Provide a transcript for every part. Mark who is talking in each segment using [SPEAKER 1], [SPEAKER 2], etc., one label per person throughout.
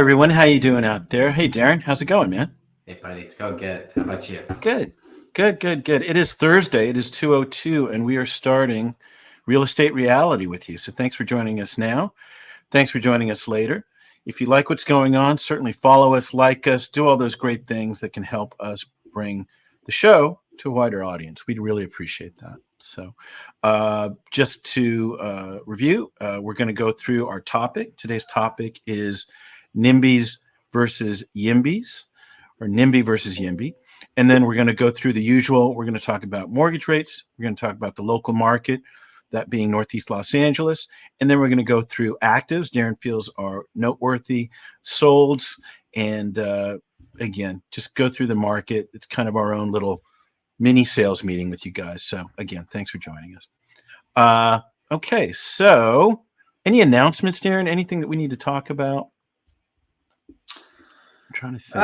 [SPEAKER 1] everyone. How you doing out there? Hey, Darren, how's it going, man?
[SPEAKER 2] Hey, buddy, it's going good. How about you?
[SPEAKER 1] Good, good. It is Thursday. It is 2:02, and we are starting Real Estate Reality with you. So thanks for joining us now. Thanks for joining us later. If you like what's going on, certainly follow us, like us, do all those great things that can help us bring the show to a wider audience. We'd really appreciate that. So just to review, we're going to go through our topic. Today's topic is NIMBYs versus YIMBYs, or NIMBY versus YIMBY. And then we're going to go through the usual. We're going to talk about mortgage rates. We're going to talk about the local market, that being Northeast Los Angeles. And then we're going to go through actives Darren feels are noteworthy, solds, and again, just go through the market. It's kind of our own little mini sales meeting with you guys. So again, thanks for joining us. Okay, so any announcements, Darren? Anything that we need to talk about? I'm trying to think.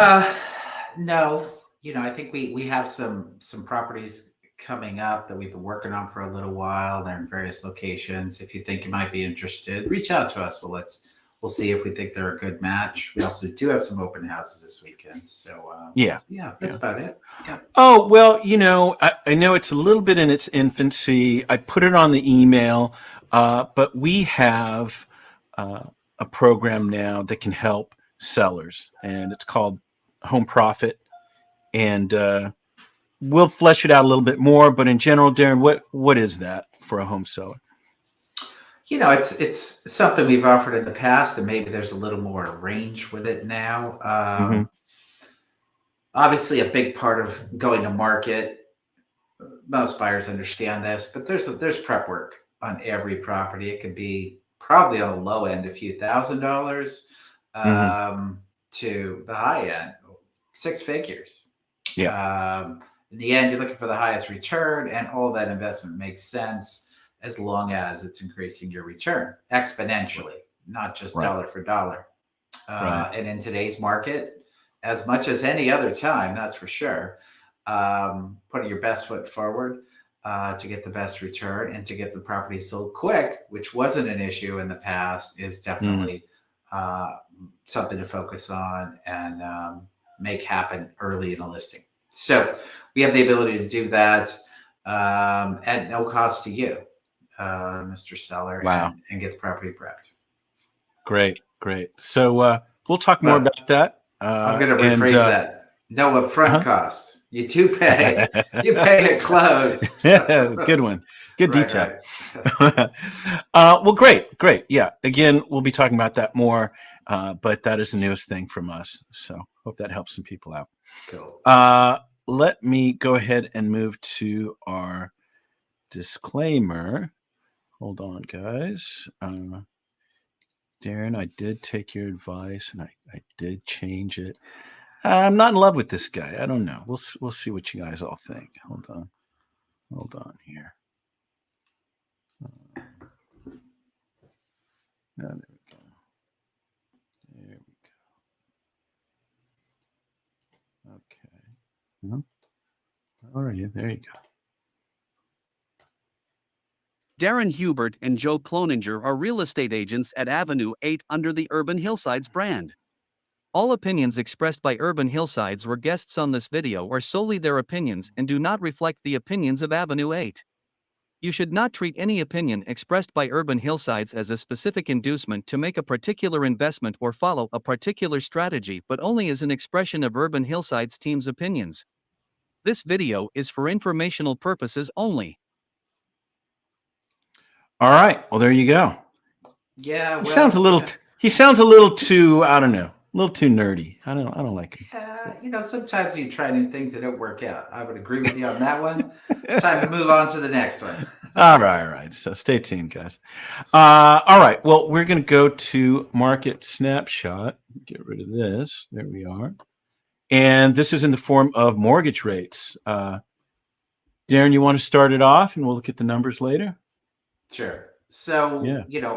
[SPEAKER 2] No, I think we have some properties coming up that we've been working on for a little while. They're in various locations. If you think you might be interested, reach out to us. We'll see if we think they're a good match. We also do have some open houses this weekend. So yeah, that's about it. Yeah.
[SPEAKER 1] Oh, well, I know it's a little bit in its infancy. I put it on the email, but we have a program now that can help sellers, and it's called Home Profit. And we'll flesh it out a little bit more. But in general, Darren, what is that for a home seller?
[SPEAKER 2] It's something we've offered in the past, and maybe there's a little more range with it now. Obviously, a big part of going to market, most buyers understand this, but there's prep work on every property. It could be probably on the low end, a few $1,000s, to the high end, six figures.
[SPEAKER 1] Yeah.
[SPEAKER 2] In the end, you're looking for the highest return, and all that investment makes sense as long as it's increasing your return exponentially, not just dollar for dollar. And in today's market, as much as any other time, that's for sure, putting your best foot forward to get the best return and to get the property sold quick, which wasn't an issue in the past, is definitely something to focus on and make happen early in a listing. So we have the ability to do that at no cost to you, Mr. Seller, and get the property prepped.
[SPEAKER 1] Great. So we'll talk more about that.
[SPEAKER 2] I'm going to rephrase that. No upfront cost. You do pay. You pay at close.
[SPEAKER 1] Good one. Good detail. Right. Well, great. Yeah. Again, we'll be talking about that more, but that is the newest thing from us. So hope that helps some people out.
[SPEAKER 2] Cool.
[SPEAKER 1] Let me go ahead and move to our disclaimer. Hold on, guys. Darren, I did take your advice, and I did change it. I'm not in love with this guy. I don't know. We'll see what you guys all think. Hold on here. There we go. Okay. All right. There you go.
[SPEAKER 3] Darren Hubert and Joe Cloninger are real estate agents at Avenue 8 under the Urban Hillsides brand. All opinions expressed by Urban Hillsides or guests on this video are solely their opinions and do not reflect the opinions of Avenue 8. You should not treat any opinion expressed by Urban Hillsides as a specific inducement to make a particular investment or follow a particular strategy, but only as an expression of Urban Hillsides team's opinions. This video is for informational purposes only.
[SPEAKER 1] All right. Well, there you go.
[SPEAKER 2] Yeah.
[SPEAKER 1] He sounds a little too, I don't know, a little too nerdy. I don't like him.
[SPEAKER 2] Sometimes you try new things that don't work out. I would agree with you on that one. Time to move on to the next one.
[SPEAKER 1] All right. So stay tuned, guys. All right. Well, we're going to go to market snapshot. Get rid of this. There we are. And this is in the form of mortgage rates. Darren, you want to start it off, and we'll look at the numbers later?
[SPEAKER 2] Sure. So,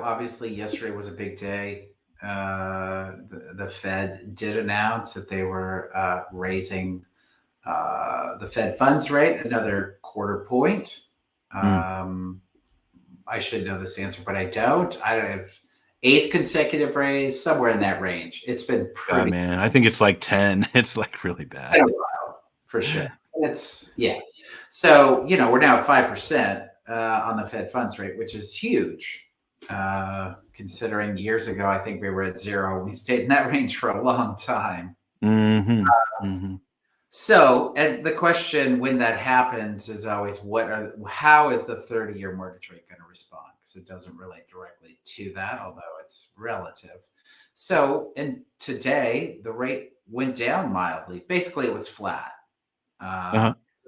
[SPEAKER 2] obviously yesterday was a big day. The Fed did announce that they were raising the Fed funds rate another quarter point. I should know this answer, but I don't. 8th consecutive raise, somewhere in that range. It's been pretty.
[SPEAKER 1] Man, I think it's like 10. It's like really bad.
[SPEAKER 2] For sure. It's So, we're now at 5% on the Fed funds rate, which is huge. Considering years ago, I think we were at 0. We stayed in that range for a long time. So, and the question when that happens is always, how is the 30-year mortgage rate going to respond? Because it doesn't relate directly to that, although it's relative. So, and today the rate went down mildly. Basically, it was flat.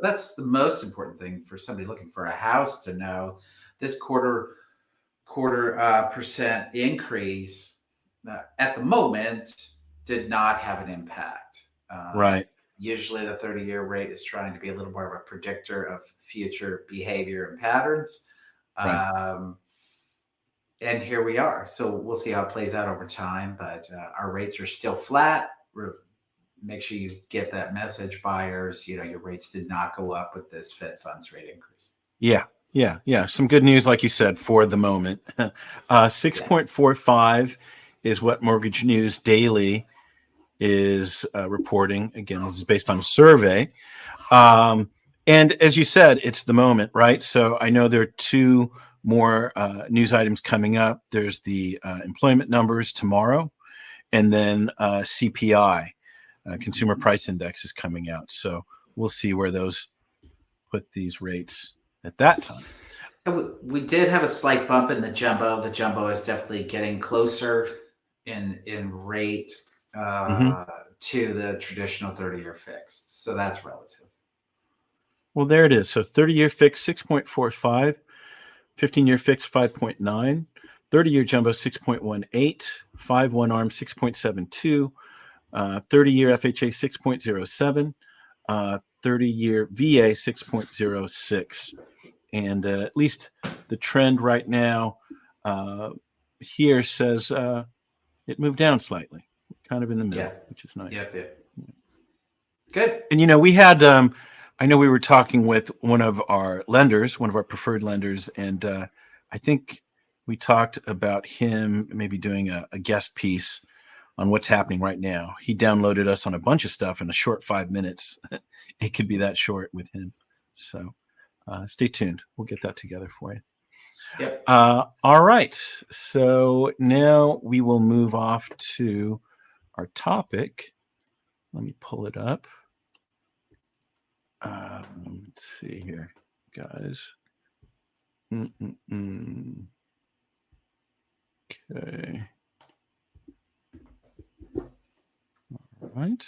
[SPEAKER 2] That's the most important thing for somebody looking for a house to know. This quarter percent increase at the moment did not have an impact.
[SPEAKER 1] Right.
[SPEAKER 2] Usually the 30-year rate is trying to be a little more of a predictor of future behavior and patterns. Right. And here we are. So we'll see how it plays out over time, but our rates are still flat. Make sure you get that message, buyers. Your rates did not go up with this Fed funds rate increase.
[SPEAKER 1] Yeah. Some good news, like you said, for the moment. 6.45 is what Mortgage News Daily is reporting. Again, this is based on a survey. And as you said, it's the moment, right? So I know there are 2 more news items coming up. There's the employment numbers tomorrow, and then CPI, Consumer Price Index, is coming out. So we'll see where those put these rates at that time.
[SPEAKER 2] We did have a slight bump in the jumbo. The jumbo is definitely getting closer in rate to the traditional 30-year fixed. So that's relative.
[SPEAKER 1] Well, there it is. So 30-year fixed, 6.45, 15-year fixed, 5.9, 30-year jumbo, 6.18, 5/1 ARM, 6.72, 30-year FHA, 6.07, 30-year VA, 6.06. And at least the trend right now here says it moved down slightly, kind of in the middle, which is nice.
[SPEAKER 2] Yep. Good.
[SPEAKER 1] And, we had, I know we were talking with one of our lenders, one of our preferred lenders, and I think we talked about him maybe doing a guest piece on what's happening right now. He downloaded us on a bunch of stuff in a short 5 minutes. It could be that short with him. So stay tuned. We'll get that together for you.
[SPEAKER 2] Yep.
[SPEAKER 1] All right. So now we will move off to our topic. Let me pull it up. Let's see here, guys. Okay. All right.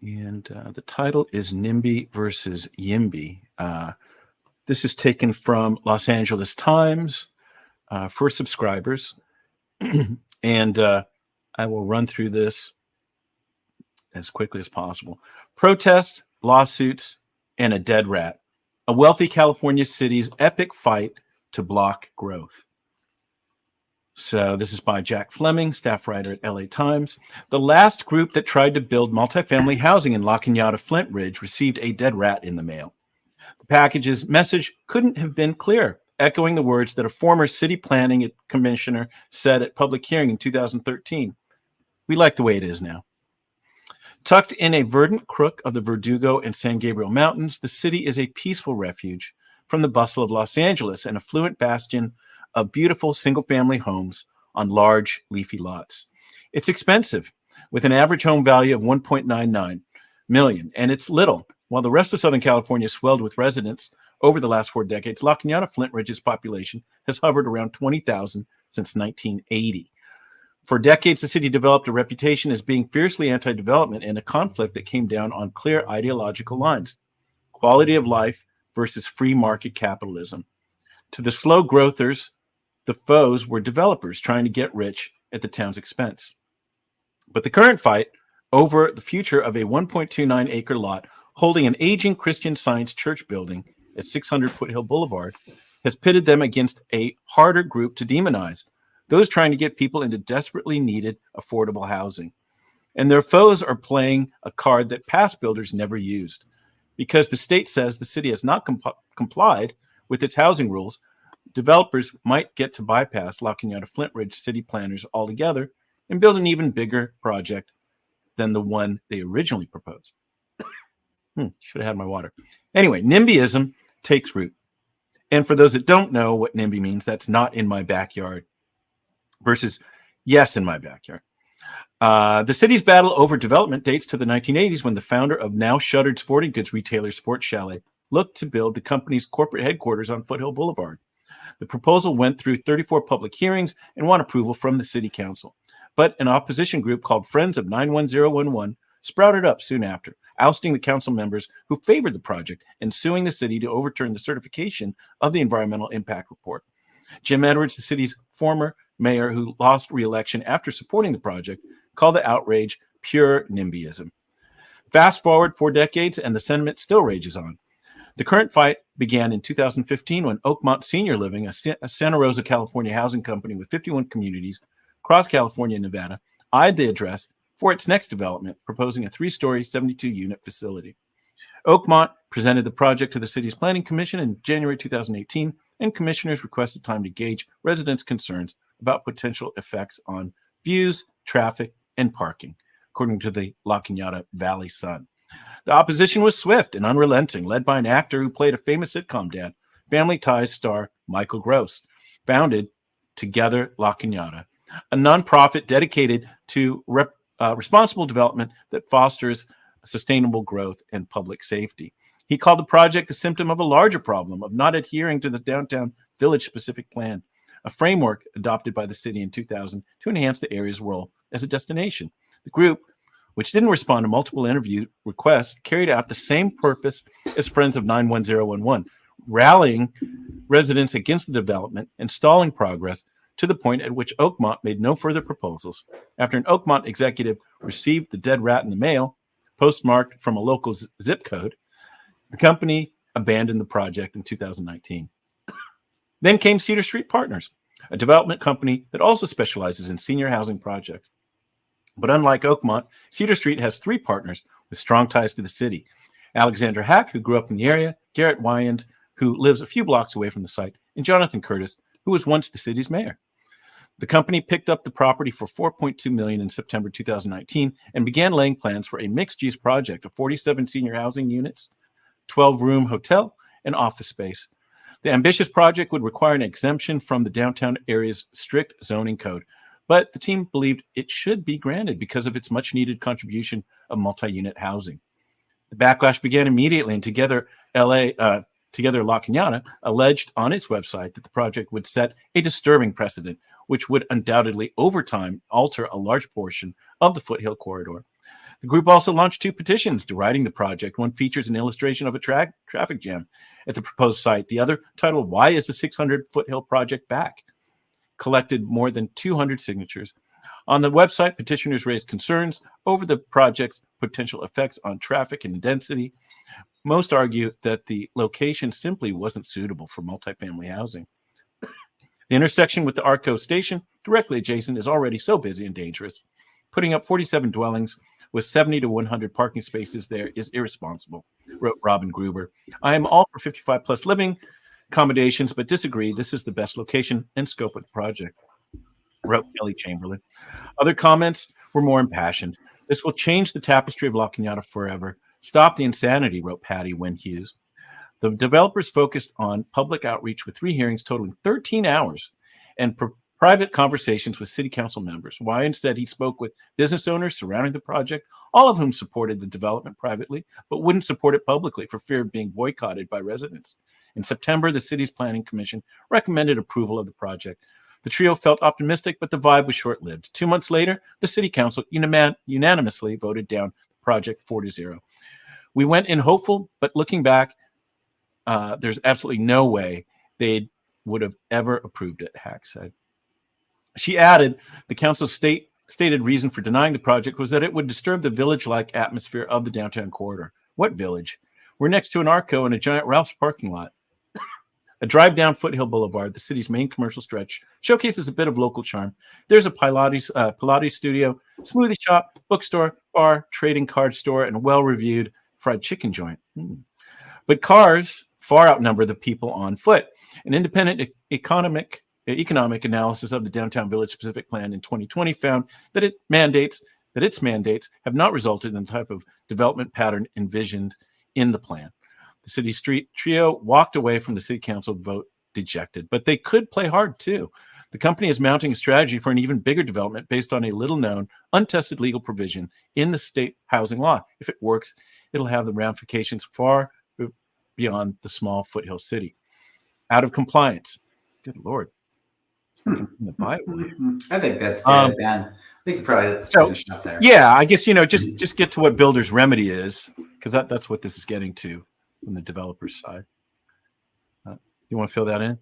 [SPEAKER 1] And the title is NIMBY versus YIMBY. This is taken from Los Angeles Times for subscribers. And I will run through this as quickly as possible. Protests, lawsuits, and a dead rat. A wealthy California city's epic fight to block growth. So this is by Jack Fleming, staff writer at LA Times. The last group that tried to build multifamily housing in La Cañada Flintridge received a dead rat in the mail. The package's message couldn't have been clearer, echoing the words that a former city planning commissioner said at public hearing in 2013. We like the way it is now. Tucked in a verdant crook of the Verdugo and San Gabriel Mountains, the city is a peaceful refuge from the bustle of Los Angeles, an affluent bastion of beautiful single-family homes on large, leafy lots. It's expensive, with an average home value of $1.99 million, and it's little. While the rest of Southern California swelled with residents over the last 4 decades, La Cañada Flintridge's population has hovered around 20,000 since 1980. For decades, the city developed a reputation as being fiercely anti-development and a conflict that came down on clear ideological lines: quality of life versus free market capitalism. To the slow growthers, the foes were developers trying to get rich at the town's expense. But the current fight over the future of a 1.29-acre lot holding an aging Christian Science church building at 600 Foothill Boulevard has pitted them against a harder group to demonize: those trying to get people into desperately needed affordable housing. And their foes are playing a card that past builders never used. Because the state says the city has not complied with its housing rules, developers might get to bypass La Cañada Flintridge city planners altogether and build an even bigger project than the one they originally proposed. Should have had my water. Anyway, NIMBYism takes root. And for those that don't know what NIMBY means, that's not in my backyard versus yes in my backyard. The city's battle over development dates to the 1980s when the founder of now shuttered sporting goods retailer Sports Chalet looked to build the company's corporate headquarters on Foothill Boulevard. The proposal went through 34 public hearings and won approval from the city council. But an opposition group called Friends of 91011 sprouted up soon after, ousting the council members who favored the project and suing the city to overturn the certification of the environmental impact report. Jim Edwards, the city's former mayor who lost re-election after supporting the project, called the outrage pure NIMBYism. Fast forward 4 decades and the sentiment still rages on. The current fight began in 2015 when Oakmont Senior Living, a Santa Rosa, California housing company with 51 communities across California and Nevada, eyed the address for its next development, proposing a 3-story, 72-unit facility. Oakmont presented the project to the city's planning commission in January 2018, and commissioners requested time to gauge residents' concerns about potential effects on views, traffic, and parking, according to the La Cañada Valley Sun. The opposition was swift and unrelenting, led by an actor who played a famous sitcom dad, Family Ties star Michael Gross, founded Together La Cañada, a nonprofit dedicated to responsible development that fosters sustainable growth and public safety. He called the project a symptom of a larger problem of not adhering to the downtown village-specific plan, a framework adopted by the city in 2000 to enhance the area's role as a destination. The group, which didn't respond to multiple interview requests, carried out the same purpose as Friends of 91011, rallying residents against the development and stalling progress to the point at which Oakmont made no further proposals. After an Oakmont executive received the dead rat in the mail, postmarked from a local zip code, the company abandoned the project in 2019. Then came Cedar Street Partners, a development company that also specializes in senior housing projects. But unlike Oakmont, Cedar Street has 3 partners with strong ties to the city. Alexander Hack, who grew up in the area, Garrett Wyand, who lives a few blocks away from the site, and Jonathan Curtis, who was once the city's mayor. The company picked up the property for $4.2 million in September 2019 and began laying plans for a mixed-use project of 47 senior housing units, 12-room hotel, and office space. The ambitious project would require an exemption from the downtown area's strict zoning code, but the team believed it should be granted because of its much-needed contribution of multi-unit housing. The backlash began immediately, and Together La Cañada alleged on its website that the project would set a disturbing precedent, which would undoubtedly, over time, alter a large portion of the Foothill corridor. The group also launched 2 petitions deriding the project. One features an illustration of a traffic jam at the proposed site. The other, titled "Why is the 600 Foothill Project Back?" collected more than 200 signatures. On the website, petitioners raised concerns over the project's potential effects on traffic and density. Most argue that the location simply wasn't suitable for multifamily housing. The intersection with the Arco station, directly adjacent, is already so busy and dangerous. Putting up 47 dwellings with 70 to 100 parking spaces there is irresponsible, wrote Robin Gruber. I am all for 55-plus living accommodations, but disagree. This is the best location and scope of the project, wrote Kelly Chamberlain. Other comments were more impassioned. This will change the tapestry of La Cañada forever. Stop the insanity, wrote Patty Wynn Hughes. The developers focused on public outreach with 3 hearings totaling 13 hours and private conversations with city council members. Wyand said he spoke with business owners surrounding the project, all of whom supported the development privately, but wouldn't support it publicly for fear of being boycotted by residents. In September, the city's planning commission recommended approval of the project. The trio felt optimistic, but the vibe was short-lived. 2 months later, the city council unanimously voted down the project 4-0. We went in hopeful, but looking back, there's absolutely no way they would have ever approved it, Hack said. She added, the council's stated reason for denying the project was that it would disturb the village-like atmosphere of the downtown corridor. What village? We're next to an Arco and a giant Ralph's parking lot. A drive down Foothill Boulevard, the city's main commercial stretch, showcases a bit of local charm. There's a Pilates studio, smoothie shop, bookstore, bar, trading card store, and a well-reviewed fried chicken joint. But cars far outnumber the people on foot. An independent economic analysis of the Downtown Village Specific Plan in 2020 found that its mandates have not resulted in the type of development pattern envisioned in the plan. The city street trio walked away from the city council vote dejected, but they could play hard too. The company is mounting a strategy for an even bigger development based on a little-known, untested legal provision in the state housing law. If it works, it'll have the ramifications far beyond the small foothill city. Out of compliance. Good Lord. It's like in the Bible.
[SPEAKER 2] I think that's good, man. We could probably finish up there.
[SPEAKER 1] Yeah, I guess, just get to what builder's remedy is, because that's what this is getting to from the developer's side. You want to fill that in?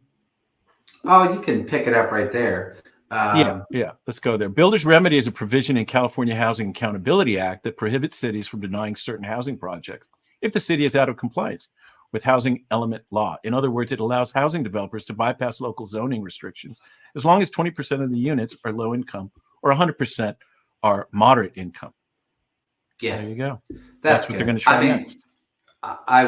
[SPEAKER 2] Oh, you can pick it up right there.
[SPEAKER 1] Yeah. Let's go there. Builder's remedy is a provision in California Housing Accountability Act that prohibits cities from denying certain housing projects if the city is out of compliance with housing element law. In other words, it allows housing developers to bypass local zoning restrictions as long as 20% of the units are low income or 100% are moderate income.
[SPEAKER 2] Yeah,
[SPEAKER 1] so there you go.
[SPEAKER 2] That's
[SPEAKER 1] what they're going to try next.
[SPEAKER 2] I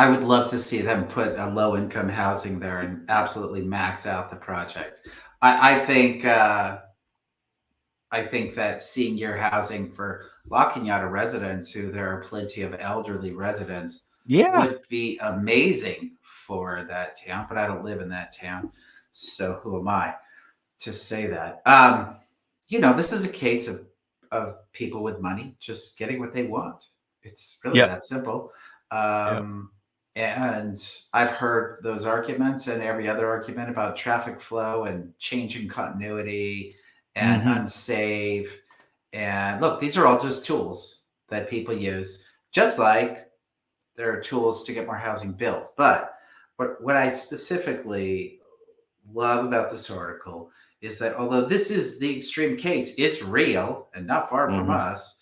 [SPEAKER 2] would love to see them put a low income housing there and absolutely max out the project. I think that senior housing for La Cañada residents, who there are plenty of elderly residents, would be amazing for that town. But I don't live in that town, so who am I to say that? This is a case of people with money just getting what they want. It's really that simple. And I've heard those arguments and every other argument about traffic flow and changing continuity and unsafe. And look, these are all just tools that people use, just like there are tools to get more housing built. But what I specifically love about this article is that although this is the extreme case, it's real and not far from us.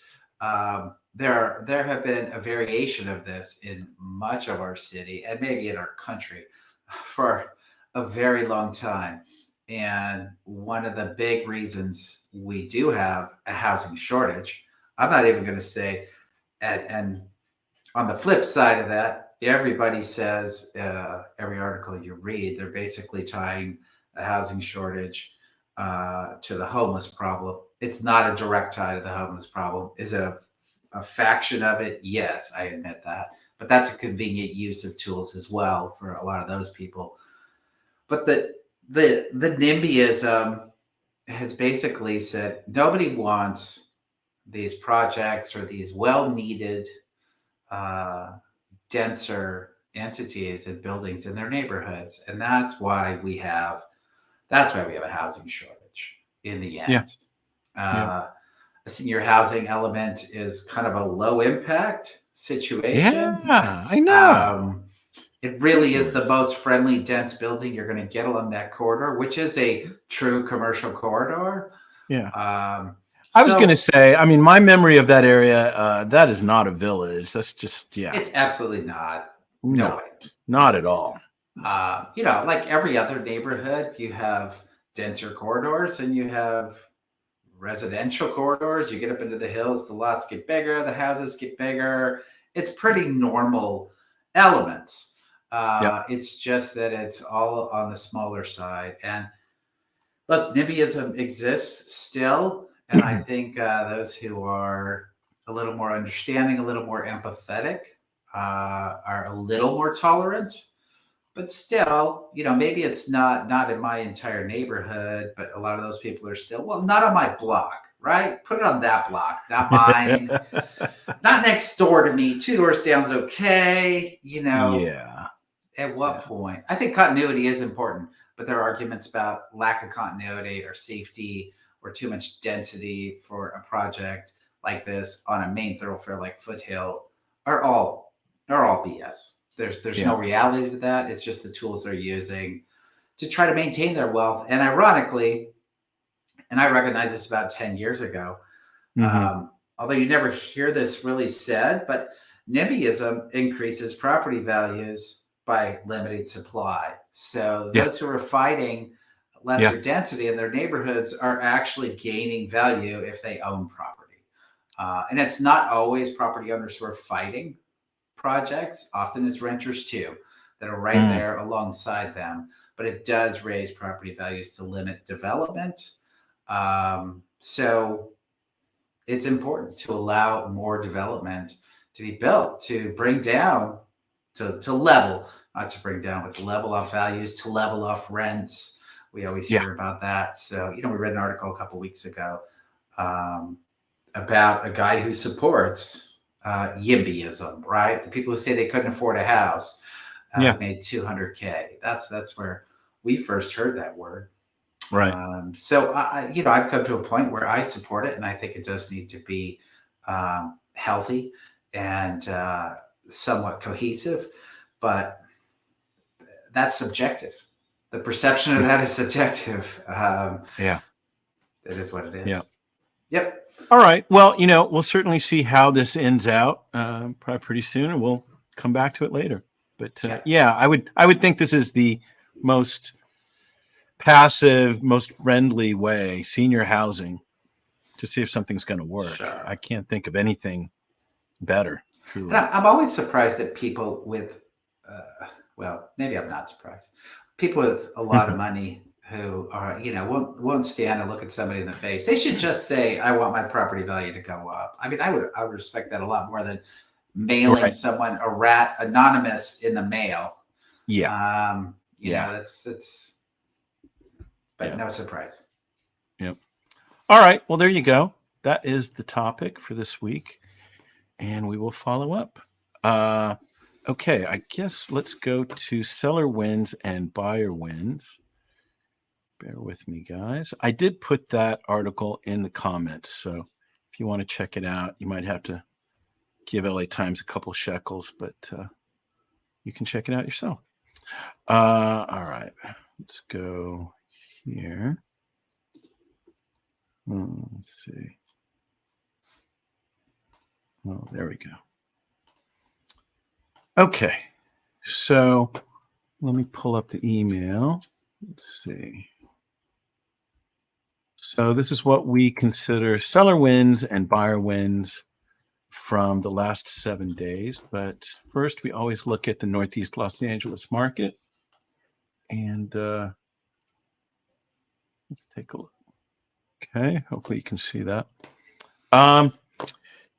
[SPEAKER 2] There have been a variation of this in much of our city and maybe in our country for a very long time. And one of the big reasons we do have a housing shortage, I'm not even going to say, and on the flip side of that, everybody says, every article you read, they're basically tying the housing shortage to the homeless problem. It's not a direct tie to the homeless problem. Is it a faction of it? Yes, I admit that. But that's a convenient use of tools as well for a lot of those people. But the NIMBYism has basically said nobody wants these projects or these well-needed, denser entities and buildings in their neighborhoods, and that's why we have a housing shortage in the end. A senior housing element is kind of a low impact situation.
[SPEAKER 1] Yeah, I know.
[SPEAKER 2] It really is the most friendly, dense building you're going to get along that corridor, which is a true commercial corridor.
[SPEAKER 1] Yeah. I was going to say, I mean, my memory of that area, that is not a village. That's just,
[SPEAKER 2] It's absolutely not.
[SPEAKER 1] No, not at all.
[SPEAKER 2] Like every other neighborhood, you have denser corridors and you have residential corridors. You get up into the hills, the lots get bigger, the houses get bigger. It's pretty normal elements. It's just that it's all on the smaller side. And look, NIMBYism exists still. And I think those who are a little more understanding, a little more empathetic, are a little more tolerant. But still, maybe it's not in my entire neighborhood, but a lot of those people are still, well, not on my block, right? Put it on that block, not mine, not next door to me. 2 doors down's okay,
[SPEAKER 1] Yeah.
[SPEAKER 2] At what point? I think continuity is important, but there are arguments about lack of continuity or safety or too much density for a project like this on a main thoroughfare like Foothill are all BS. There's no reality to that. It's just the tools they're using to try to maintain their wealth. And ironically, and I recognized this about 10 years ago, although you never hear this really said, but NIMBYism increases property values by limited supply. So those who are fighting lesser density in their neighborhoods are actually gaining value if they own property. And it's not always property owners who are fighting projects. Often it's renters too that are right there alongside them, but it does raise property values to limit development. So it's important to allow more development to be built, to bring down, to level, not to bring down, but to level off values, to level off rents. We always hear about that. So, we read an article a couple of weeks ago about a guy who supports YIMBYism, right? The people who say they couldn't afford a house made $200K. That's where we first heard that word.
[SPEAKER 1] Right.
[SPEAKER 2] So I've come to a point where I support it, and I think it does need to be healthy and somewhat cohesive, but that's subjective. The perception of that is subjective. It is what it is.
[SPEAKER 1] Yeah.
[SPEAKER 2] Yep.
[SPEAKER 1] All right. Well, we'll certainly see how this ends out probably pretty soon, and we'll come back to it later. But I would think this is the most passive, most friendly way, senior housing, to see if something's going to work.
[SPEAKER 2] Sure.
[SPEAKER 1] I can't think of anything better. Truly.
[SPEAKER 2] And I'm always surprised that people with, maybe I'm not surprised. People with a lot of money who are, won't stand and look at somebody in the face. They should just say, "I want my property value to go up." I mean, I would respect that a lot more than mailing someone a rat anonymous in the mail.
[SPEAKER 1] Yeah.
[SPEAKER 2] That's. But no surprise.
[SPEAKER 1] Yep. All right. Well, there you go. That is the topic for this week, and we will follow up. Okay, I guess let's go to seller wins and buyer wins. Bear with me, guys. I did put that article in the comments, so if you want to check it out, you might have to give LA Times a couple shekels, but you can check it out yourself. All right, let's go here. Let's see. Oh, there we go. Okay, so let me pull up the email. Let's see. So this is what we consider seller wins and buyer wins from the last 7 days. But first, we always look at the Northeast Los Angeles market. And let's take a look. Okay, hopefully you can see that.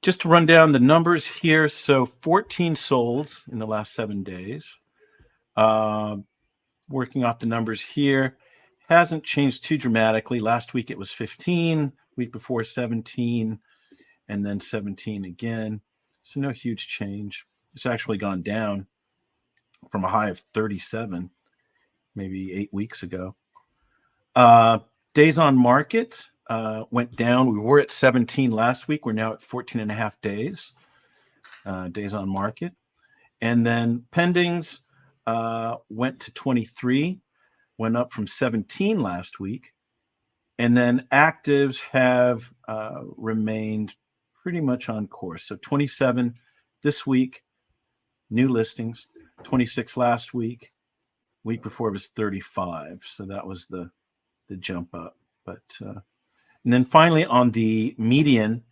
[SPEAKER 1] Just to run down the numbers here. So 14 solds in the last 7 days. Working off the numbers here. Hasn't changed too dramatically. Last week it was 15, week before 17, and then 17 again. So no huge change. It's actually gone down from a high of 37, maybe 8 weeks ago. Days on market went down. We were at 17 last week. We're now at 14 and a half days. Days on market. And then pendings went to 23. Went up from 17 last week. And then actives have remained pretty much on course. So 27 this week, new listings, 26 last week. Week before it was 35. So that was the jump up. But and then finally on the median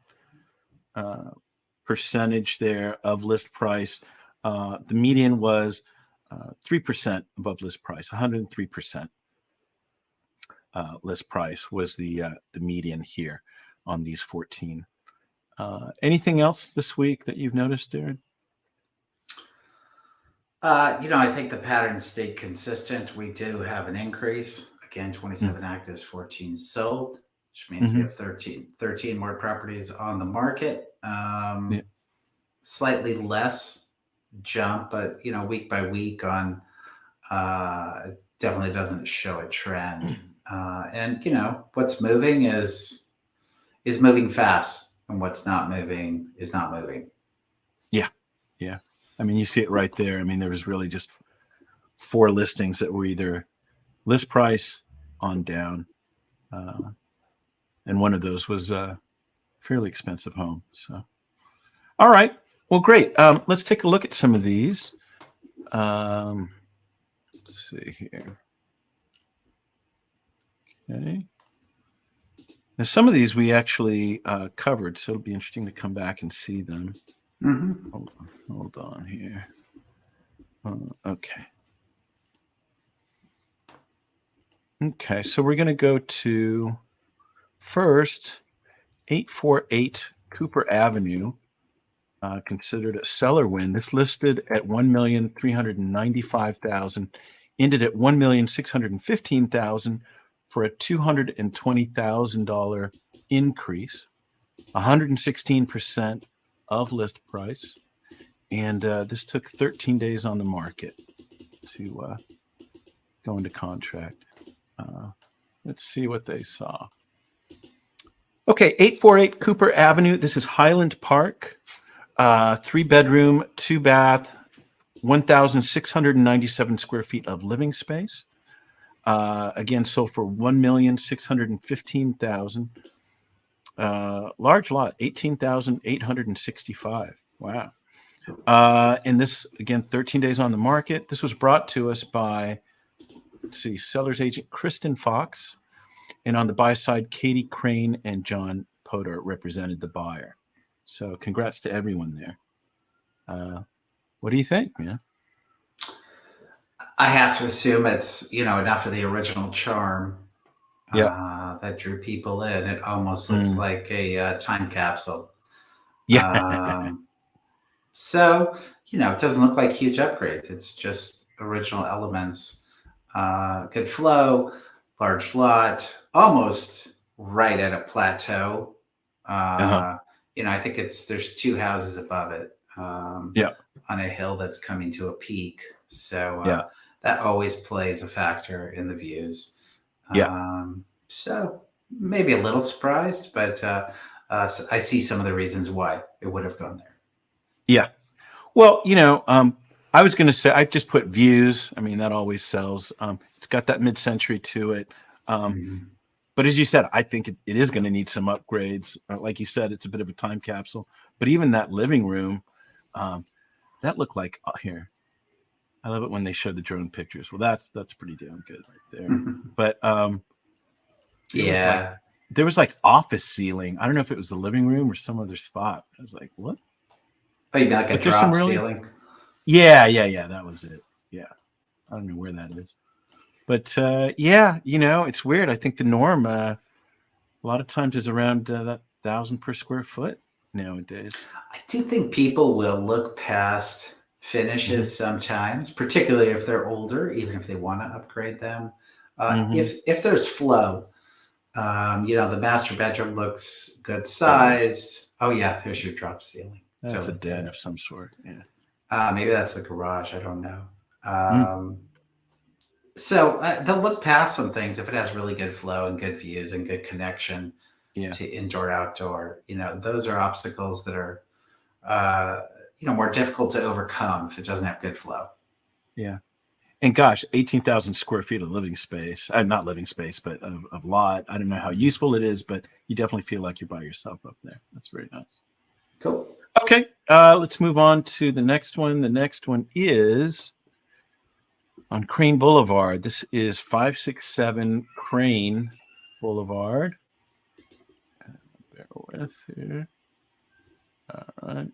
[SPEAKER 1] percentage there of list price, the median was 3% above list price, 103% list price was the median here on these 14. Anything else this week that you've noticed, Darren?
[SPEAKER 2] I think the pattern stayed consistent. We do have an increase. Again, 27 actives, 14 sold, which means we have 13 more properties on the market. Slightly less jump, but week by week on it definitely doesn't show a trend. And what's moving is moving fast, and what's not moving is not moving.
[SPEAKER 1] Yeah. I mean, you see it right there. I mean, there was really just 4 listings that were either list price on down, and one of those was a fairly expensive home. So, all right. Well, great. Let's take a look at some of these. Let's see here. Okay. Now, some of these we actually covered, so it'll be interesting to come back and see them.
[SPEAKER 2] Mm-hmm.
[SPEAKER 1] Hold on here. Okay. Okay, so we're going to go to first 848 Cooper Avenue, considered a seller win. This listed at 1,395,000, ended at 1,615,000 for a $220,000 increase, 116% of list price, and this took 13 days on the market to go into contract. Let's see what they saw. Okay, 848 Cooper Avenue. This is Highland Park. 3-bedroom, 2-bath, 1,697 square feet of living space. Again, sold for 1,615,000. Large lot, 18,865. Wow. And this, again, 13 days on the market. This was brought to us by, let's see, seller's agent Kristen Fox. And on the buy side, Katie Crane and John Potter represented the buyer. So congrats to everyone there. What do you think, man?
[SPEAKER 2] I have to assume it's, enough of the original charm that drew people in. It almost looks like a time capsule.
[SPEAKER 1] Yeah.
[SPEAKER 2] So, it doesn't look like huge upgrades. It's just original elements. Good flow, large lot, almost right at a plateau. I think there's 2 houses above it. On a hill that's coming to a peak. So that always plays a factor in the views. So maybe a little surprised, but I see some of the reasons why it would have gone there.
[SPEAKER 1] Yeah. Well, I was going to say, I just put views. I mean, that always sells. It's got that mid-century to it. But as you said, I think it is going to need some upgrades. Like you said, it's a bit of a time capsule. But even that living room, that looked like here. I love it when they show the drone pictures. Well, that's pretty damn good right there. But there was like office ceiling. I don't know if it was the living room or some other spot. I was like, what?
[SPEAKER 2] Oh, you mean like a drop ceiling?
[SPEAKER 1] Yeah. That was it. Yeah, I don't know where that is. But it's weird. I think the norm a lot of times is around that 1,000 per square foot nowadays.
[SPEAKER 2] I do think people will look past finishes sometimes, particularly if they're older, even if they want to upgrade them. If there's flow, the master bedroom looks good sized. Oh yeah, there's your drop ceiling.
[SPEAKER 1] That's a den of some sort. Yeah.
[SPEAKER 2] Maybe that's the garage. I don't know. So they'll look past some things if it has really good flow and good views and good connection to indoor, outdoor. Those are obstacles that are, more difficult to overcome if it doesn't have good flow. Yeah.
[SPEAKER 1] And gosh, 18,000 square feet of living space, not living space, but of lot. I don't know how useful it is, but you definitely feel like you're by yourself up there. That's very nice.
[SPEAKER 2] Cool.
[SPEAKER 1] Okay. Let's move on to the next one. The next one is on Crane Boulevard. This is 567 Crane Boulevard. Bear with here. All right.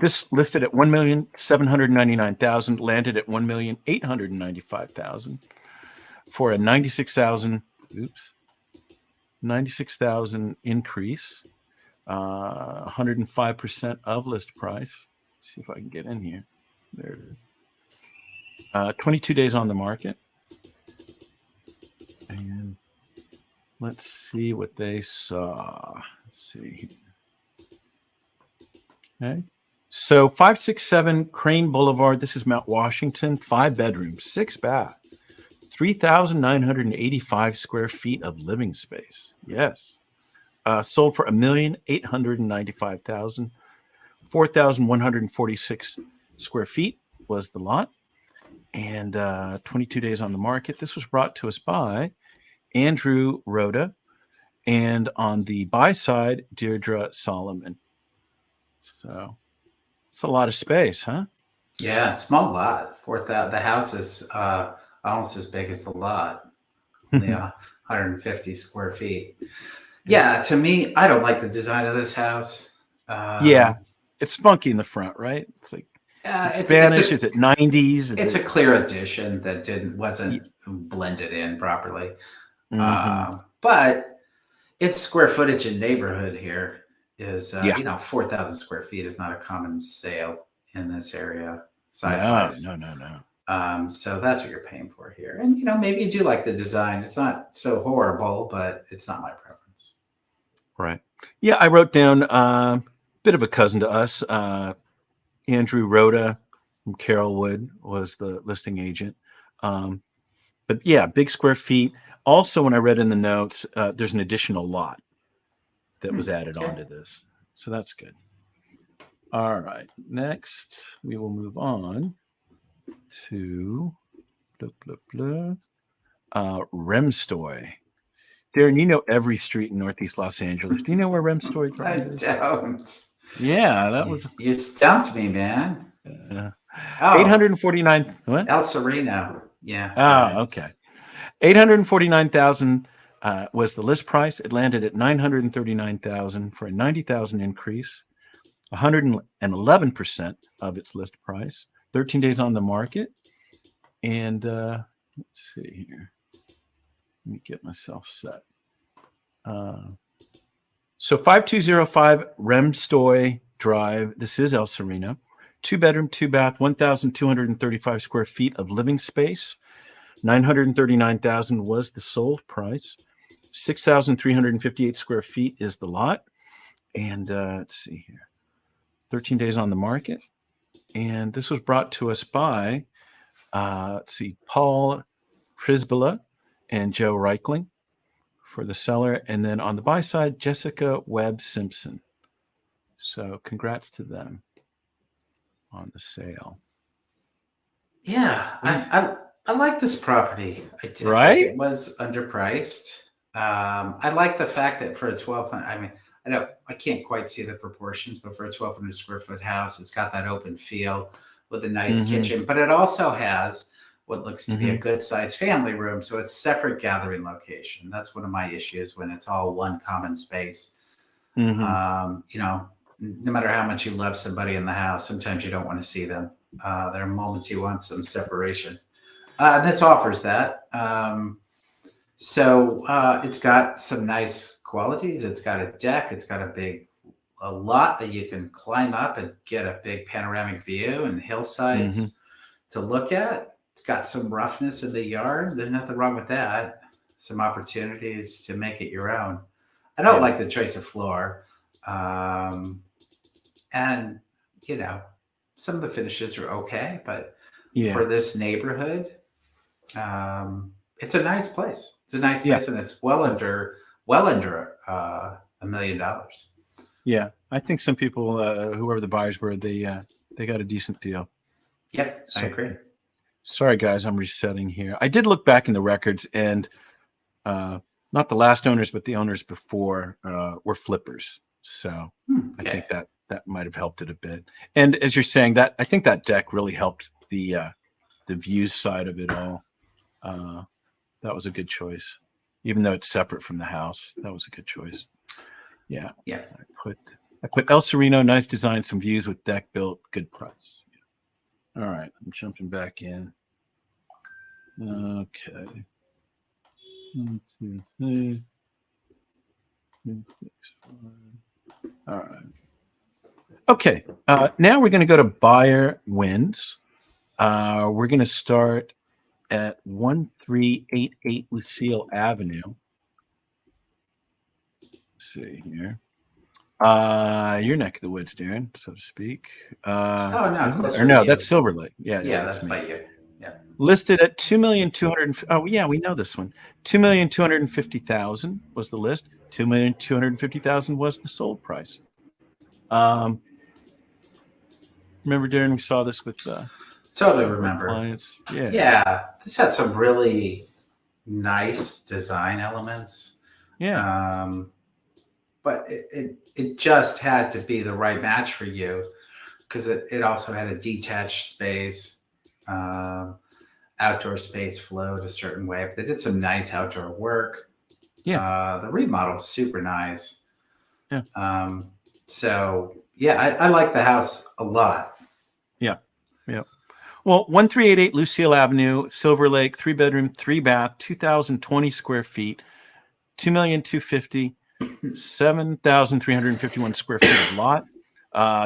[SPEAKER 1] This listed at 1,799,000, landed at 1,895,000 for a 96,000 increase, 105% of list price. Let's see if I can get in here. There it is. 22 days on the market. And let's see what they saw. Let's see. Okay. So 567 Crane Boulevard. This is Mount Washington, 5 bedrooms, 6 bath, 3,985 square feet of living space. Yes. Sold for $1,895,000. 4,146 square feet was the lot, and 22 days on the market. This was brought to us by Andrew Rhoda, and on the buy side, Deirdre Solomon. So it's a lot of space, huh?
[SPEAKER 2] Yeah, small lot. The house is almost as big as the lot. Yeah, 150 square feet. Yeah, to me, I don't like the design of this house.
[SPEAKER 1] Yeah, it's funky in the front, right? It's like, is it Spanish? Is it 90s?
[SPEAKER 2] It's a clear addition that wasn't blended in properly. But its square footage in neighborhood here is, 4,000 square feet is not a common sale in this area, size-wise.
[SPEAKER 1] No.
[SPEAKER 2] So that's what you're paying for here. And, maybe you do like the design. It's not so horrible, but it's not my preference.
[SPEAKER 1] Right. Yeah, I wrote down a bit of a cousin to us. Andrew Rhoda from Carrollwood was the listing agent. But yeah, big square feet. Also, when I read in the notes, there's an additional lot that was added onto this. So that's good. All right. Next, we will move on to Remstoy. Darren, you know every street in Northeast Los Angeles. Do you know where Remstoy Drive is?
[SPEAKER 2] I don't.
[SPEAKER 1] Yeah, that was...
[SPEAKER 2] You stumped me, man.
[SPEAKER 1] 849... What?
[SPEAKER 2] El Sereno. Yeah.
[SPEAKER 1] Oh, okay. 849,000 was the list price. It landed at 939,000 for a 90,000 increase, 111% of its list price. 13 days on the market. And let's see here. Let me get myself set. So 5205 Remstoy Drive. This is El Sereno. 2-bedroom, 2-bath, 1,235 square feet of living space. 939,000 was the sold price. 6,358 square feet is the lot. And let's see here. 13 days on the market. And this was brought to us by, Paul Prisbilla and Joe Reichling for the seller. And then on the buy side, Jessica Webb Simpson. So congrats to them on the sale.
[SPEAKER 2] Yeah, I like this property. I did.
[SPEAKER 1] Right?
[SPEAKER 2] It was underpriced. I like the fact that for a 1,200, I mean, I can't quite see the proportions, but for a 1,200 square foot house, it's got that open feel with a nice kitchen, but it also has what looks to be a good sized family room. So it's separate gathering location. That's one of my issues when it's all one common space. No matter how much you love somebody in the house, sometimes you don't want to see them. There are moments you want some separation. And this offers that. So it's got some nice qualities. It's got a deck. It's got a lot that you can climb up and get a big panoramic view and hillsides to look at. It's got some roughness in the yard. There's nothing wrong with that. Some opportunities to make it your own. I don't like the choice of floor. And, some of the finishes are okay, but for this neighborhood, it's a nice place. It's a nice place, and it's well under $1 million.
[SPEAKER 1] Yeah, I think some people, whoever the buyers were, they got a decent deal.
[SPEAKER 2] Yep, I agree.
[SPEAKER 1] Sorry, guys, I'm resetting here. I did look back in the records, and not the last owners, but the owners before were flippers. So I think that might have helped it a bit. And as you're saying, that I think that deck really helped the views side of it all. That was a good choice, even though it's separate from the house. That was a good choice. Yeah. I put El Sereno, nice design, some views with deck built, good price. All right, I'm jumping back in. Okay. 1, 2, 3. 2, 6, 5. All right. Okay. Now we're going to go to buyer wins. We're going to start at 1388 Lucille Avenue. Let's see here. Your neck of the woods, Darren, so to speak. That's Silver Lake. Yeah,
[SPEAKER 2] that's by you. Yeah.
[SPEAKER 1] Listed at 2,200,000. Oh, yeah, we know this one. 2,250,000 was the list. 2,250,000 was the sold price. Remember, Darren, we saw this with
[SPEAKER 2] totally remember
[SPEAKER 1] clients.
[SPEAKER 2] Yeah, this had some really nice design elements. But it just had to be the right match for you, because it also had a detached space, outdoor space flowed a certain way. But they did some nice outdoor work.
[SPEAKER 1] Yeah.
[SPEAKER 2] The remodel is super nice.
[SPEAKER 1] Yeah.
[SPEAKER 2] So yeah, I like the house a lot.
[SPEAKER 1] Yeah. Yeah. Well, 1388 Lucille Avenue, Silver Lake, 3-bedroom, 3-bath, 2,020 square feet, 2,250,000, 7,351 square feet of lot,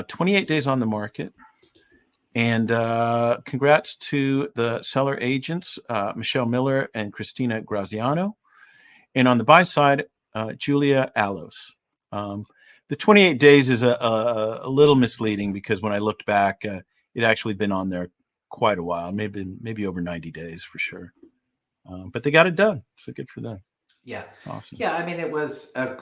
[SPEAKER 1] 28 days on the market. And congrats to the seller agents, Michelle Miller and Christina Graziano. And on the buy side, Julia Allos. The 28 days is a little misleading because when I looked back, it actually been on there quite a while, maybe over 90 days for sure. But they got it done, so good for them.
[SPEAKER 2] Yeah,
[SPEAKER 1] it's awesome.
[SPEAKER 2] Yeah, I mean, it was a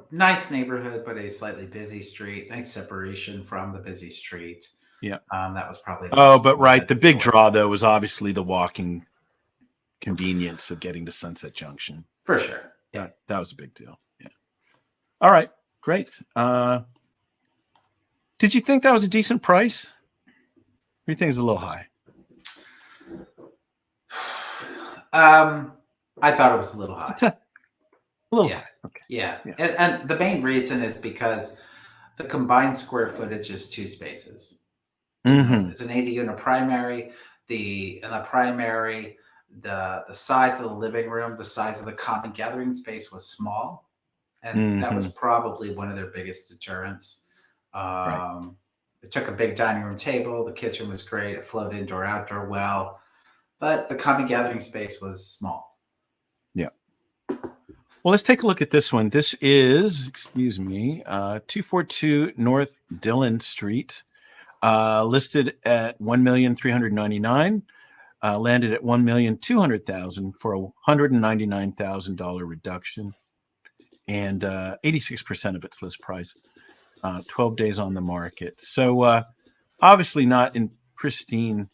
[SPEAKER 2] nice neighborhood, but a slightly busy street. Nice separation from the busy street.
[SPEAKER 1] Yeah,
[SPEAKER 2] that was probably.
[SPEAKER 1] But right, the big draw though was obviously the walking convenience of getting to Sunset Junction.
[SPEAKER 2] For sure.
[SPEAKER 1] Yeah, that was a big deal. Yeah. All right, great. Did you think that was a decent price? Or do you think it's a little high?
[SPEAKER 2] I thought it was a little high.
[SPEAKER 1] A little
[SPEAKER 2] high.
[SPEAKER 1] Okay.
[SPEAKER 2] Yeah. And the main reason is because the combined square footage is 2 spaces.
[SPEAKER 1] Mm-hmm.
[SPEAKER 2] It's an 80 unit primary. In the primary, the size of the living room, the size of the common gathering space was small. And that was probably one of their biggest deterrents.
[SPEAKER 1] Right.
[SPEAKER 2] It took a big dining room table. The kitchen was great. It flowed indoor, outdoor well. But the common gathering space was small.
[SPEAKER 1] Yeah. Well, let's take a look at this one. This is, 242 North Dillon Street, listed at $1,399,000, landed at $1,200,000 for a $199,000 reduction, and 86% of its list price. 12 days on the market. So obviously not in pristine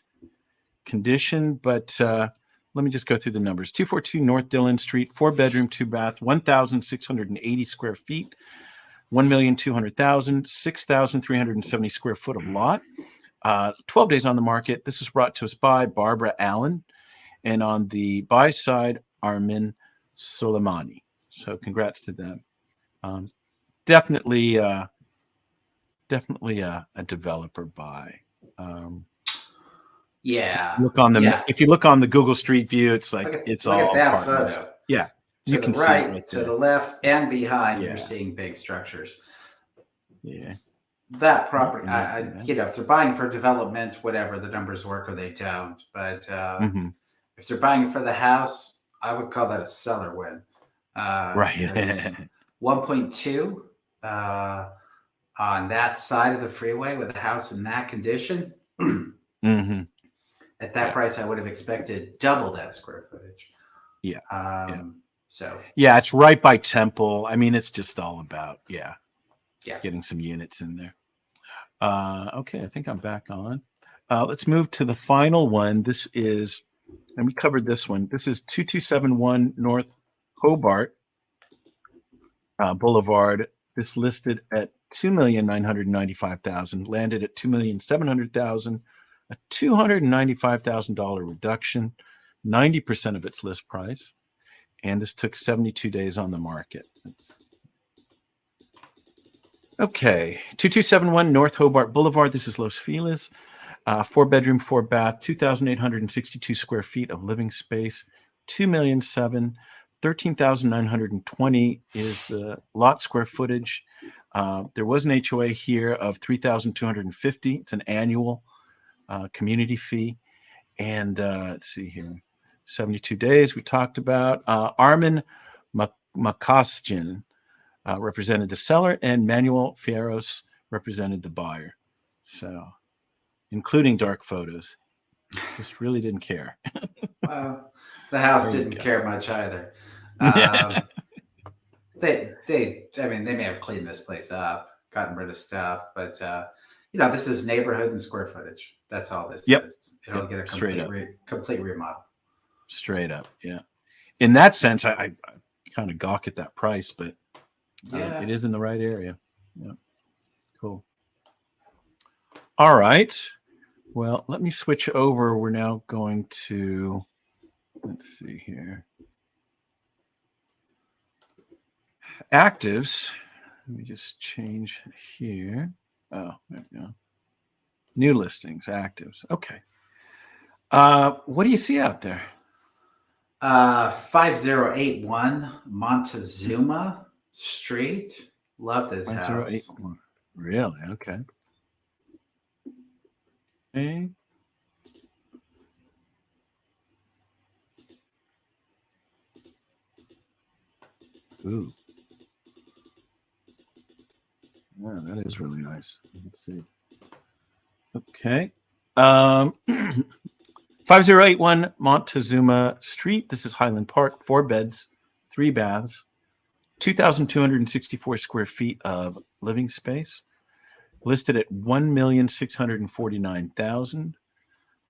[SPEAKER 1] condition, but let me just go through the numbers. 242 North Dillon Street, 4-bedroom, 2-bath, 1,680 square feet, $1,200,000, 6,370 square foot of lot. 12 days on the market. This is brought to us by Barbara Allen, and on the buy side, Armin Soleimani. So congrats to them. Definitely a developer buy. If you look on the Google Street View, it's like it's all apartments.
[SPEAKER 2] Photo.
[SPEAKER 1] Yeah,
[SPEAKER 2] you can see it right to the left and behind. You're seeing big structures.
[SPEAKER 1] Yeah,
[SPEAKER 2] that property. If they're buying for development, whatever, the numbers work or they don't. But if they're buying for the house, I would call that a seller win.
[SPEAKER 1] Right.
[SPEAKER 2] 1.2 on that side of the freeway with a house in that condition. At that price, I would have expected double that square footage.
[SPEAKER 1] Yeah.
[SPEAKER 2] So.
[SPEAKER 1] Yeah, it's right by Temple. I mean, it's just all about getting some units in there. Okay, I think I'm back on. Let's move to the final one. This is, and we covered this one. This is 2271 North Hobart Boulevard. This listed at $2,995,000, landed at $2,700,000, a $295,000 reduction, 90% of its list price, and this took 72 days on the market. Okay, 2271 North Hobart Boulevard. This is Los Feliz. 4-bedroom, 4-bath, 2,862 square feet of living space, $2,700,000. 13,920 is the lot square footage. There was an HOA here of 3,250. It's an annual community fee. And let's see here, 72 days we talked about. Armin Makosjian represented the seller, and Manuel Fierros represented the buyer. So, including dark photos. Just really didn't care.
[SPEAKER 2] Well, the house didn't care much either. They may have cleaned this place up, gotten rid of stuff, but this is neighborhood and square footage. That's all this is. It'll get a complete remodel.
[SPEAKER 1] Straight up, yeah. In that sense, I kind of gawk at that price, but it is in the right area. Yeah, cool. All right. Well, let me switch over. We're now going to, let's see here. actives. Let me just change here. Oh, there we go. New listings, actives. Okay. What do you see out there?
[SPEAKER 2] 5081 Montezuma Street. Love this house.
[SPEAKER 1] 5081. Really? Okay. Okay. Ooh. Yeah, that is really nice. Let's see. Okay. 5081 Montezuma Street. This is Highland Park. 4 beds, 3 baths, 2,264 square feet of living space. Listed at $1,649,000.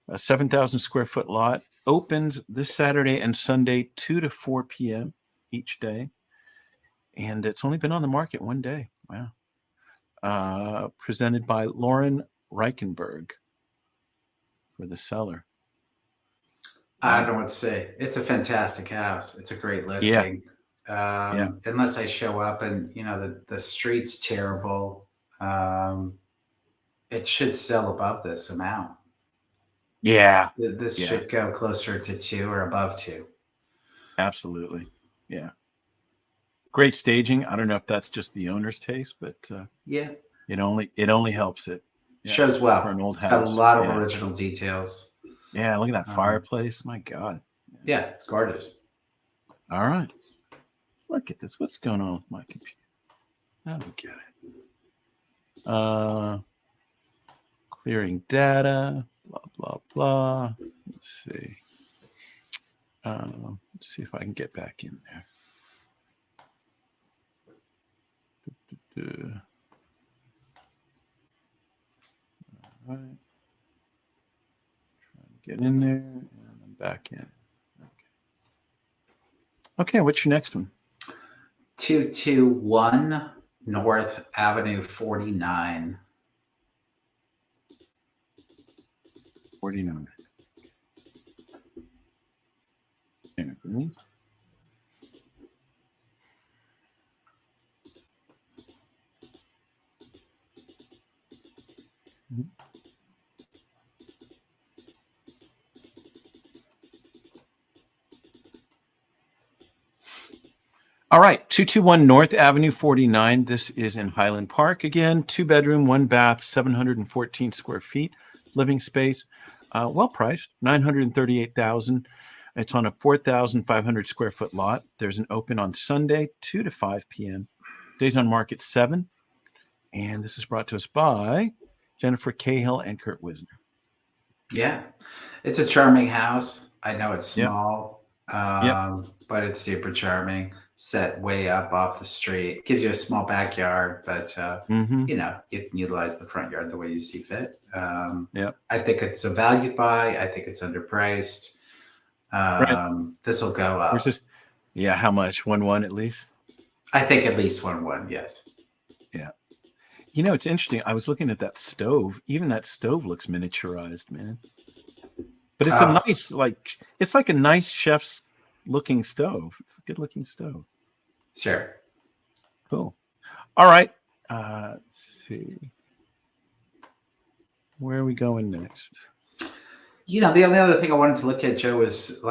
[SPEAKER 1] A 7,000 square foot lot. Opens this Saturday and Sunday, 2 to 4 p.m. each day. And it's only been on the market one day. Wow. Presented by Lauren Reichenberg for the seller.
[SPEAKER 2] I don't know what to say. It's a fantastic house. It's a great listing. Unless I show up and the street's terrible, it should sell above this amount.
[SPEAKER 1] Yeah.
[SPEAKER 2] This should go closer to 2 or above 2.
[SPEAKER 1] Absolutely. Yeah. Great staging. I don't know if that's just the owner's taste, but it only helps it. Yeah,
[SPEAKER 2] shows well
[SPEAKER 1] for an old house.
[SPEAKER 2] Got a lot of original details.
[SPEAKER 1] Yeah, look at that fireplace. My God.
[SPEAKER 2] Yeah, it's gorgeous.
[SPEAKER 1] All right. Look at this. What's going on with my computer? I don't get it. Clearing data. Blah, blah, blah. Let's see. Let's see if I can get back in there. All right. Try to get in there, and I'm back in. Okay, what's your next one?
[SPEAKER 2] 221 North Avenue 49.
[SPEAKER 1] 49. Okay. All right, 221 North Avenue 49. This is in Highland Park again. 2 bedroom, 1 bath, 714 square feet, living space. Well priced, $938,000. It's on a 4,500 square foot lot. There's an open on Sunday, 2 to 5 p.m. Days on market 7. And this is brought to us by Jennifer Cahill and Kurt Wisner.
[SPEAKER 2] Yeah, it's a charming house. I know it's small, but it's super charming. Set way up off the street. Gives you a small backyard, but you can utilize the front yard the way you see fit. I think it's a value buy. I think it's underpriced. This will go up.
[SPEAKER 1] How much? 1.1 at least?
[SPEAKER 2] I think at least 1.1, yes.
[SPEAKER 1] Yeah. It's interesting. I was looking at that stove. Even that stove looks miniaturized, man. But it's a nice, it's like a nice chef's looking stove. It's a good looking stove.
[SPEAKER 2] Sure.
[SPEAKER 1] Cool. All right. Let's see. Where are we going next?
[SPEAKER 2] The only other thing I wanted to look at, Joe, is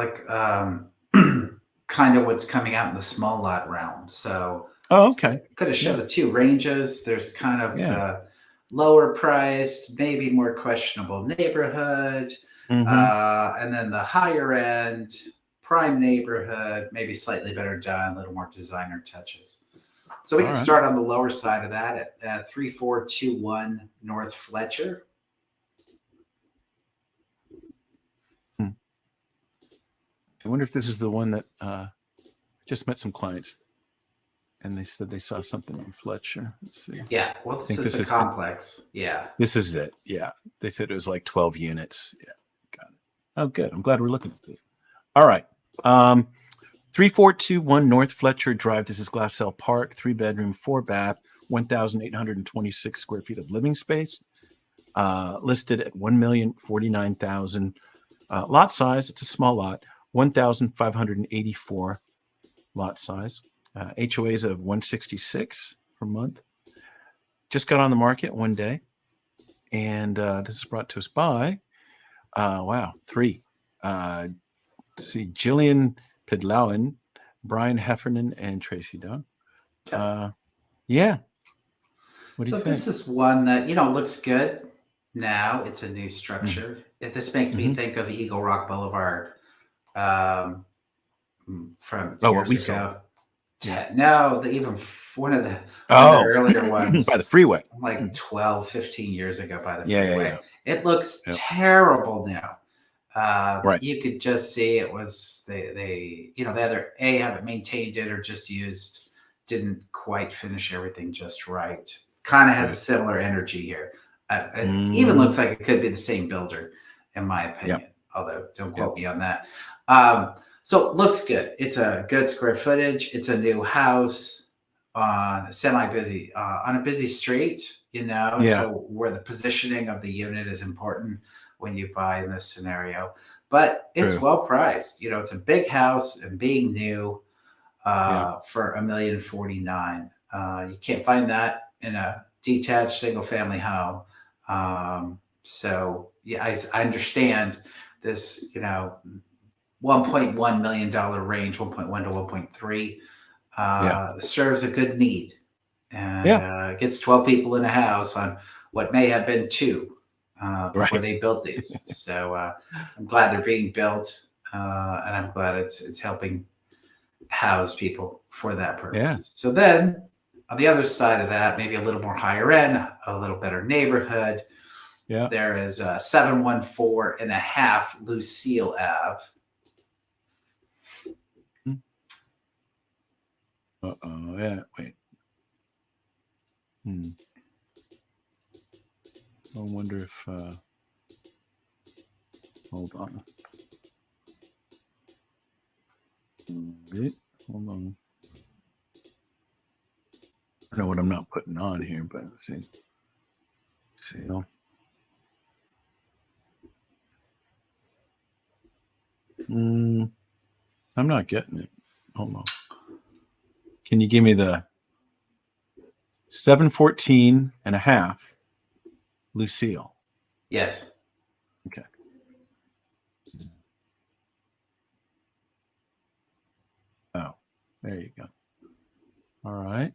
[SPEAKER 2] kind of what's coming out in the small lot realm. So
[SPEAKER 1] okay.
[SPEAKER 2] Could have shown the 2 ranges. There's kind of the lower priced, maybe more questionable neighborhood. And then the higher end prime neighborhood, maybe slightly better done, a little more designer touches. So we can start on the lower side of that at 3421 North Fletcher.
[SPEAKER 1] I wonder if this is the one that just met some clients and they said they saw something on Fletcher. Let's see.
[SPEAKER 2] Yeah, well, this is the complex.
[SPEAKER 1] This is it. Yeah. They said it was like 12 units. Yeah. Got it. Oh, good. I'm glad we're looking at this. All right. 3421 North Fletcher Drive. This is Glassell Park, 3 bedroom, 4 bath, 1,826 square feet of living space. Listed at $1,049,000. Lot size, it's a small lot, 1,584 lot size. HOAs of 166 per month. Just got on the market one day. And this is brought to us by, three. Let's see, Jillian Pidlowen, Brian Heffernan, and Tracy Dunn. Yeah. What do you think?
[SPEAKER 2] This is one that, looks good. Now it's a new structure. This makes me think of Eagle Rock Boulevard from years ago.
[SPEAKER 1] Saw.
[SPEAKER 2] Yeah. No, one of the earlier ones.
[SPEAKER 1] By the freeway.
[SPEAKER 2] Like 12, 15 years ago by the freeway.
[SPEAKER 1] Yeah.
[SPEAKER 2] It looks terrible now.
[SPEAKER 1] Right.
[SPEAKER 2] You could just see it was they either haven't maintained it or just didn't quite finish everything just right. Kind of has a similar energy here. It even looks like it could be the same builder, in my opinion. Although don't quote me on that. So it looks good. It's a good square footage. It's a new house on a busy street. So where the positioning of the unit is important when you buy in this scenario. But it's well priced. It's a big house and being new for $1,049,000. You can't find that in a detached single family home. So I understand this, $1.1 million range, 1.1 to 1.3 serves a good need. And gets 12 people in a house on what may have been 2 before they built these. So I'm glad they're being built, and I'm glad it's helping house people for that purpose.
[SPEAKER 1] Yeah.
[SPEAKER 2] So then on the other side of that, maybe a little more higher end, a little better neighborhood. Yeah. There is 714 and a half Lucille Ave.
[SPEAKER 1] Yeah, wait. I wonder if hold on. Wait, hold on. I know what I'm not putting on here, but let's see. I'm not getting it. Hold on. Can you give me the 714 and a half Lucille?
[SPEAKER 2] Yes.
[SPEAKER 1] Okay. Oh, there you go. All right.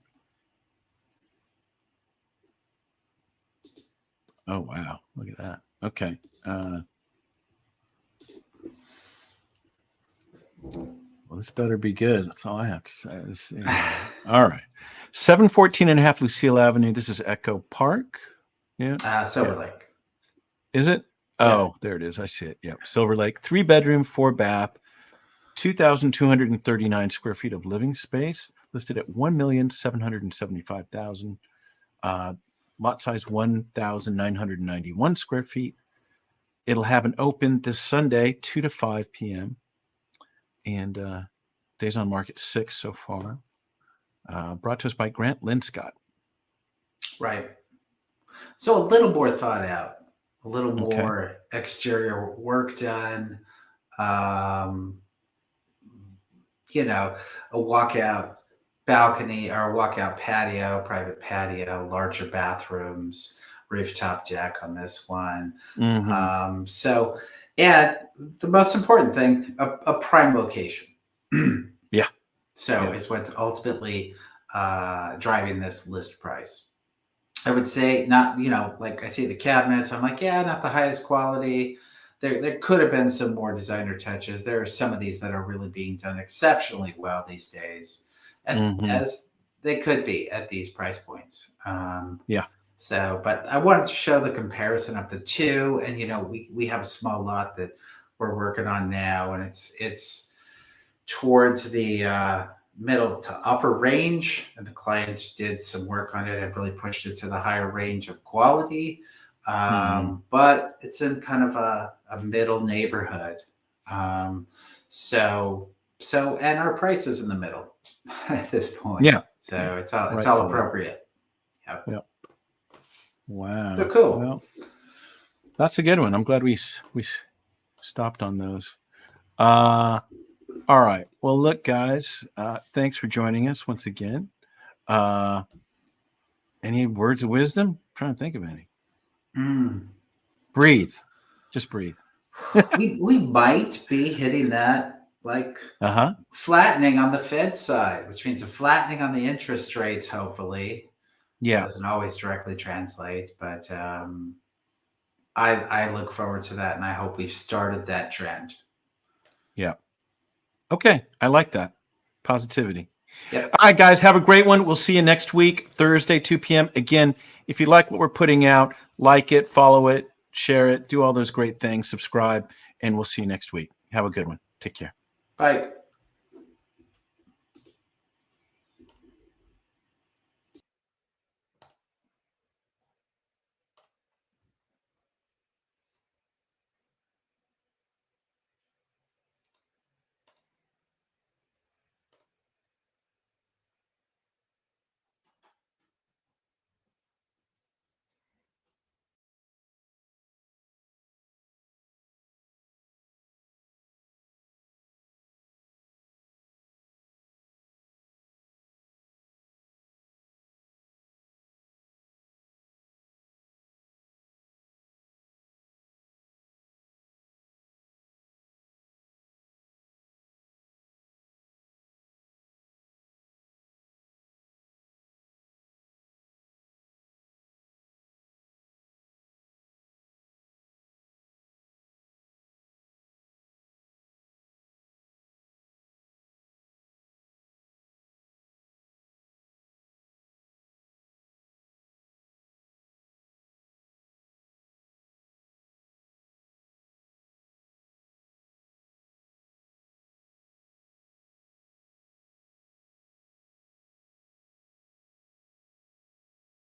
[SPEAKER 1] Oh, wow. Look at that. Okay. Well, this better be good. That's all I have to say. Let's see. All right. 714 and a half Lucille Avenue. This is Echo Park. Yeah.
[SPEAKER 2] Silver Lake.
[SPEAKER 1] Is it?
[SPEAKER 2] Yeah.
[SPEAKER 1] Oh, there it is. I see it. Yep. Silver Lake. 3-bedroom, 4-bath, 2,239 square feet of living space, listed at $1,775,000. Lot size 1,991 square feet. It'll have an open this Sunday, 2 to 5 p.m. And days on market 6 so far. Brought to us by Grant Linscott.
[SPEAKER 2] Right. So a little more thought out, a little more exterior work done. A walkout balcony or a walkout patio, private patio, larger bathrooms, rooftop deck on this one. So, and the most important thing, a prime location.
[SPEAKER 1] Yeah.
[SPEAKER 2] So it's what's ultimately driving this list price. I would say not, like I see the cabinets, I'm like, not the highest quality. There could have been some more designer touches. There are some of these that are really being done exceptionally well these days, as they could be at these price points. So, but I wanted to show the comparison of the two, and we have a small lot that we're working on now, and it's towards the middle to upper range, and the clients did some work on it and really pushed it to the higher range of quality. But it's in kind of a middle neighborhood. So and our price is in the middle at this point.
[SPEAKER 1] Yeah.
[SPEAKER 2] So it's all appropriate.
[SPEAKER 1] Yep. Wow.
[SPEAKER 2] So cool.
[SPEAKER 1] Well, that's a good one. I'm glad we stopped on those. All right. Well, look, guys, thanks for joining us once again. Any words of wisdom? I'm trying to think of any. Breathe. Just breathe.
[SPEAKER 2] we might be hitting that like flattening on the Fed side, which means a flattening on the interest rates, hopefully.
[SPEAKER 1] Yeah.
[SPEAKER 2] It doesn't always directly translate, but I look forward to that, and I hope we've started that trend.
[SPEAKER 1] Yeah. Okay. I like that. Positivity.
[SPEAKER 2] Yep.
[SPEAKER 1] All right, guys, have a great one. We'll see you next week, Thursday, 2 p.m. Again, if you like what we're putting out, like it, follow it, share it, do all those great things, subscribe, and we'll see you next week. Have a good one. Take care.
[SPEAKER 2] Bye.